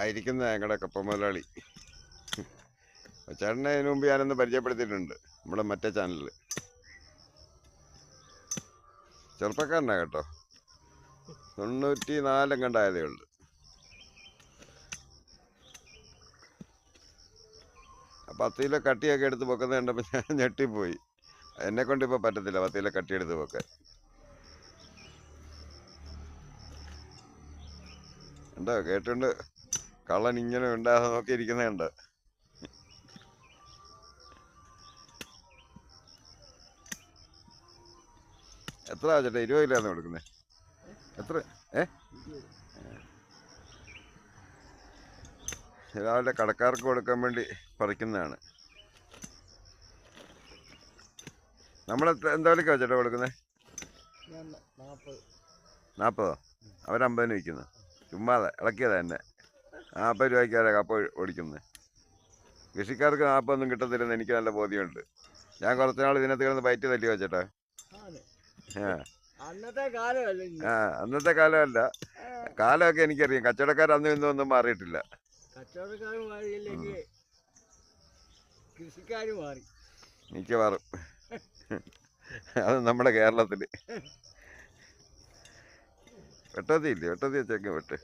ആയിരിക്കുന്ന ഞങ്ങളുടെ കപ്പ മുതലാളി. ചേട്ടനെ അതിനു മുമ്പ് ഞാനൊന്ന് പരിചയപ്പെടുത്തിയിട്ടുണ്ട് നമ്മുടെ മറ്റേ ചാനലിൽ. ചെറുപ്പക്കാരനാ കേട്ടോ, 94 കണ്ടായതേ ഉള്ളു. അപ്പം 10 കിലോ കട്ടിയൊക്കെ എടുത്ത് പൊക്കുന്നത് കണ്ടപ്പോൾ ഞാൻ ഞെട്ടിപ്പോയി. എന്നെ കൊണ്ട് ഇപ്പോൾ പറ്റത്തില്ല 10 കിലോ കട്ടി എടുത്ത് പൊക്കാൻ. ഉണ്ടോ കേട്ടുണ്ട്, കള്ളൻ ഇങ്ങനെ ഉണ്ടാകാതെ നോക്കിയിരിക്കുന്നുണ്ട്. എത്ര ചേട്ടാ, 20 കിലോ ആണ് കൊടുക്കുന്നത്? എത്ര? രാവിലെ കടക്കാർക്ക് കൊടുക്കാൻ വേണ്ടി പറിക്കുന്നതാണ്. നമ്മൾ എന്താ വിലക്കാ ചേട്ടാ കൊടുക്കുന്നത്? 40. അവർ 50 വിൽക്കുന്നു. ചുമ്മാതെ ഇളക്കിയതാ എന്നെ. 40 രൂപയ്ക്കാണ് കപ്പ ഓടിക്കുന്നത്. കൃഷിക്കാർക്ക് 40 ഒന്നും കിട്ടത്തില്ലെന്ന് എനിക്ക് നല്ല ബോധ്യമുണ്ട്. ഞാൻ കുറച്ച് നാൾ ഇതിനകത്ത് കിടന്ന് പയറ്റ് തല്ലി വെച്ചേട്ടാ. അന്നത്തെ കാലമല്ല, കാലമൊക്കെ എനിക്കറിയാം. കച്ചവടക്കാർ അന്നും ഇന്നും ഒന്നും മാറിയിട്ടില്ല. മിക്കവാറും അത് നമ്മുടെ കേരളത്തില്. വെട്ടത്തിയില്ലേ? വെട്ടത്തി വെച്ചേക്കും വെട്ട്.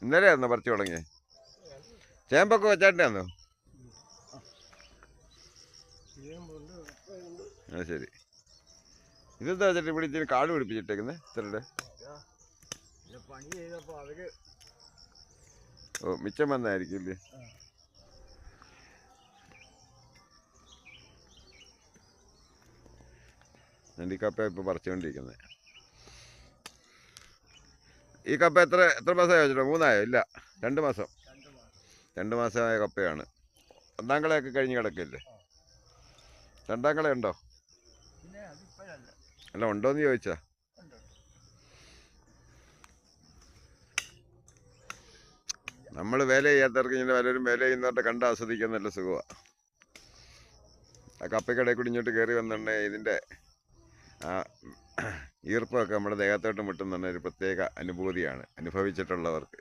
ഇന്നലെയായിരുന്നോ പറിച്ചു തുടങ്ങിയേ? ചേമ്പൊക്കെ വെച്ചാണ്ടാന്നോ? ആ ശരി. ഇതെന്താ ചേട്ടാ ഇവിടെ ഇച്ചിരി കാട് പിടിപ്പിച്ചിട്ടേക്കുന്നേ ഇത്രയുടെ? ഓ, മിച്ചം വന്നായിരിക്കും ഇല്ലേ? ഞാൻ ഈ കപ്പ ഇപ്പൊ പറിച്ചുകൊണ്ടിരിക്കുന്നത്. ഈ കപ്പ എത്ര മാസമായി വെച്ചിട്ടോ? 3 ഇല്ല, 2 മാസം. 2 മാസമായ കപ്പയാണ്. 1-ാം കളയൊക്കെ കഴിഞ്ഞ് കിടക്കില്ലേ? 2-ാം കള ഉണ്ടോ? അല്ല, ഉണ്ടോന്ന് ചോദിച്ചാ. നമ്മൾ വേല ചെയ്യാത്തവർക്ക് ഇങ്ങനെ പലരും വേല ചെയ്യുന്നവരുടെ കണ്ട് ആസ്വദിക്കാൻ നല്ല സുഖമാണ്. ആ കപ്പയ്ക്കടയിൽ കൂടി ഇങ്ങോട്ട് കയറി വന്നിട്ടുണ്ടെങ്കിൽ ഇതിൻ്റെ ആ ഈർപ്പമൊക്കെ നമ്മുടെ ദേഹത്തോട്ട് മുട്ടുന്ന ഒരു പ്രത്യേക അനുഭൂതിയാണ് അനുഭവിച്ചിട്ടുള്ളവർക്ക്.